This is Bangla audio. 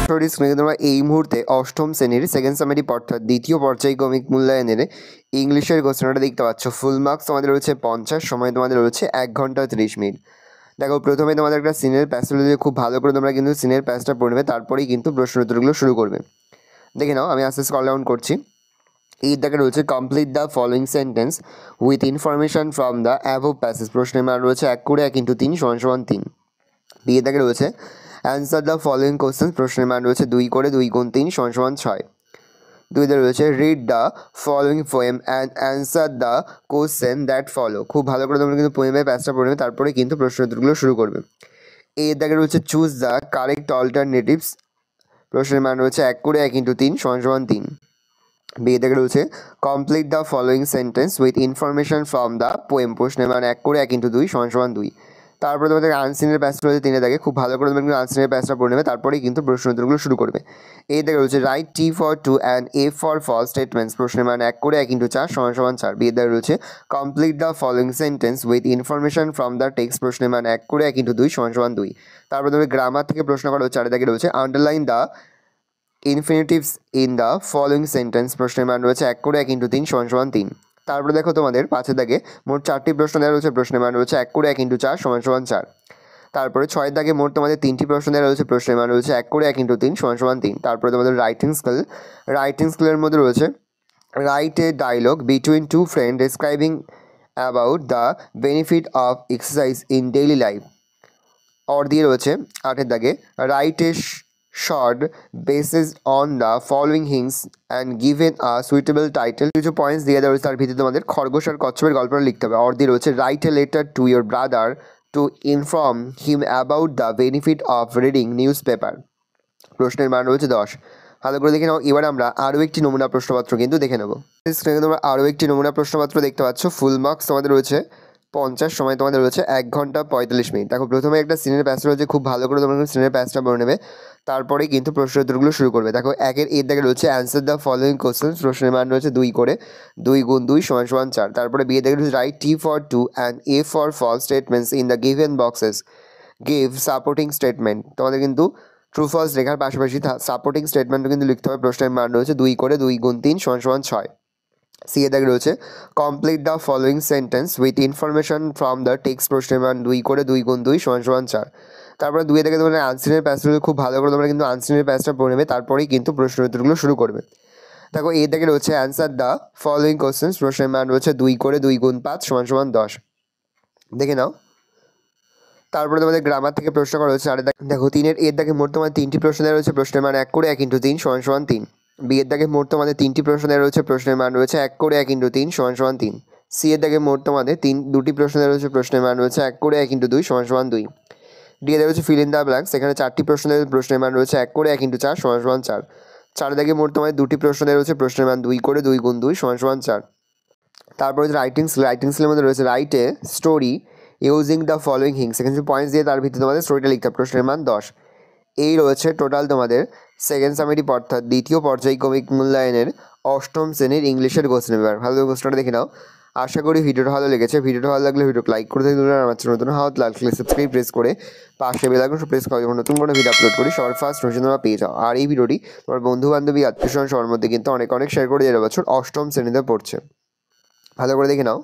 স্ক্রিনে তোমরা এই মুহূর্তে অষ্টম শ্রেণীর সেকেন্ড সামেটিভ অর্থাৎ দ্বিতীয় পর্যায়ক্রমিক মূল্যায়নের ইংলিশের কোশ্চেনটা দেখতে পাচ্ছ। ফুল মার্কস তোমাদের রয়েছে 50, সময় তোমাদের রয়েছে 1 ঘন্টা 30 মিনিট। দেখো প্রথমে তোমাদের একটা সিনের প্যাসেজ খুব ভালো করে তোমরা কিন্তু সিনের প্যাসটা পড়বে, তারপরেই কিন্তু প্রশ্ন উত্তরগুলো শুরু করবে। দেখে নাও, আমি আস্তে আস্তে স্ক্রল ডাউন করছি। এই দেখা রয়েছে complete the following sentence with information from the above passage. প্রশ্নের মান রয়েছে 1 করে 1 × 3 = 3। বি এর দাগে রয়েছে অ্যান্সার দ্য ফলোয়িং কোশ্চেন। প্রশ্নের মান রয়েছে 2 করে 2 × 3 = 6। 2 তে রয়েছে read the following poem and answer the question that follow. খুব ভালো করে তোমরা কিন্তু পোয়েমের প্যাসটা পড়বে, তারপরে কিন্তু প্রশ্ন উত্তরগুলো শুরু করবে। এর দাগে রয়েছে চুজ দ্য কারেক্ট অল্টারনেটিভস। প্রশ্নের মান রয়েছে 1 করে 1 × 3 = 3। বি এর দাগে রয়েছে complete the following sentence with information from the poem. প্রশ্নের মান 1 করে 1 × 2 = 2। তারপরে তোমাদের আনসিনের প্যাসটা রয়েছে 3 দাগে। খুব ভালো করে তোমরা কিন্তু আনসিনের প্যাসটা পড়ে নেবে, তারপরেই কিন্তু প্রশ্ন উত্তরগুলো শুরু করবে। এই দাগে রয়েছে write T for true and F for false statements. প্রশ্নের মান 1 করে 1 × 4 = 4। বি এর দাগে রয়েছে complete the following sentence with information from the text. প্রশ্নের মান 1 করে 1 × 2 = 2। তারপরে তোমাদের গ্রামার থেকে প্রশ্ন করা হচ্ছে। 4 দাগে রয়েছে underline the infinitives in the following sentence. প্রশ্নের মান রয়েছে 1 করে 1 × 3 = 3। তারপরে দেখো তোমাদের 5 দাগে মোট 4টি প্রশ্ন দেওয়া রয়েছে। প্রশ্নের মান রয়েছে 1 করে 1 × 4 = 4। তারপরে 6 দাগে মোট তোমাদের 3টি প্রশ্ন দেওয়া রয়েছে। প্রশ্নের মান রয়েছে 1 করে 1 × 3 = 3। তারপরে তোমাদের রাইটিং স্কিলের মধ্যে রয়েছে write a dialogue between two friend describing about the benefit of exercise in daily life. और দিয়ে রয়েছে 8 দাগে write a short basis on the following hints and given a suitable title. কিছু পয়েন্টস দিয়ে দেওয়া রয়েছে, তার ভিত্তিতে তোমাদের খরগোশ আর কচ্ছপের গল্পটা লিখতে হবে। और দিয়ে রয়েছে write a letter to your brother to inform him about the benefit of reading news paper. প্রশ্নের মান রয়েছে 10। ভালো করে দেখে নাও। এবার আমরা আরও একটি নমুনা প্রশ্নপত্র কিন্তু দেখে নেব। স্ক্রিনে তোমরা আরও একটি নমুনা প্রশ্নপত্র দেখতে পাচ্ছ। ফুল মার্কস তোমাদের রয়েছে 50, সময় তোমাদের রয়েছে 1 ঘন্টা 45 মিনিট। দেখো প্রথমে একটা সিনের প্যাস রয়েছে, খুব ভালো করে তোমরা সিনের প্যাসটা পড়ে নেবে, তারপরেই কিন্তু প্রশ্ন উত্তরগুলো শুরু করবে। দেখো 1 এর দাগে রয়েছে অ্যান্সার দ্য ফলোয়িং কোশ্চেন্স। প্রশ্নের মান রয়েছে 2 করে 2 × 2 = 4। তারপরে বি এর দাগে রয়েছে write T for true and F for false statements in the given boxes. Give supporting statement. তোমাদের কিন্তু ট্রু ফলস লেখার পাশাপাশি সাপোর্টিং স্টেটমেন্টও কিন্তু লিখতে হবে। প্রশ্নের মান রয়েছে 2 করে 2 × 3 = 6। সি এর দাগে রয়েছে complete the following sentence with information from the text. প্রশ্নের মান 2 করে 2 × 2 = 4। তারপরে 2 থেকে তোমরা আনসিনের প্যাসটা খুব ভালো করে তোমরা কিন্তু আনসিনের প্যাসটা পড়ে নেবে, তারপরেই কিন্তু প্রশ্ন উত্তরগুলো শুরু করবে। দেখো এর দাগে রয়েছে অ্যান্সার দ্য ফলোয়িং কোশ্চেন্স। প্রশ্নের মান রয়েছে 2 করে 2 × 5 = 10। দেখে নাও। তারপরে তোমাদের গ্রামার থেকে প্রশ্ন করা হচ্ছে। দেখো 3 এর দাগে মোট তোমাদের 3টি প্রশ্ন দেওয়া রয়েছে। প্রশ্নের মান 1 করে 1 × 3 = 3। বি এর দাগে মোট তোমাদের 3টি প্রশ্ন দেওয়া রয়েছে। প্রশ্নের মান রয়েছে 1 করে 1 × 3 = 3। সি এর দাগে মোট তোমাদের 2টি প্রশ্ন দেওয়া রয়েছে। প্রশ্নের মান রয়েছে 1 করে 1 × 2 = 2। ডি এর দাগে রয়েছে ফিল ইন দ্য ব্ল্যাঙ্কস। এখানে 4টি প্রশ্ন দেওয়া রয়েছে। প্রশ্নের মান রয়েছে 1 করে 1 × 4 = 4। 4 দাগে মোট তোমাদের 2টি প্রশ্ন দেওয়া রয়েছে। প্রশ্নের মান 2 করে 2 × 2 = 4। তারপরে রাইটিং স্কিলের মধ্যে রয়েছে write a story using the following hints. এখানে কিছু পয়েন্টস দিয়ে তার ভিত্তিতে তোমাদের স্টোরিটা লিখতে হবে। প্রশ্নের মান 10। এই রয়েছে টোটাল তোমাদের সেকেন্ড সামেটিভ অর্থাৎ দ্বিতীয় পর্যায়ক্রমিক মূল্যায়নের অষ্টম শ্রেণীর ইংলিশের কোশ্চেন পেপার। ভালো করে কোশ্চেনটা দেখে নাও। আশা করি ভিডিওটা ভালো লেগেছে। ভিডিওটা ভালো লাগলে ভিডিওকে লাইক করে দিন। আমার চ্যানেল নতুন হাত লাল ক্লিক সাবস্ক্রাইব প্রেস করে পাশে বেল আইকন প্রেস করে যখন নতুন কোনো ভিডিও আপলোড করি সবার ফার্স্ট নোটিফিকেশন তোমরা পেয়ে যাও। আর এই ভিডিওটি তোমার বন্ধু বান্ধবী আত্মীয়স্বজন সবার মধ্যে কিন্তু অনেক শেয়ার করে দেওয়া বছর অষ্টম শ্রেণীতে পড়ছে। ভালো করে দেখে নাও।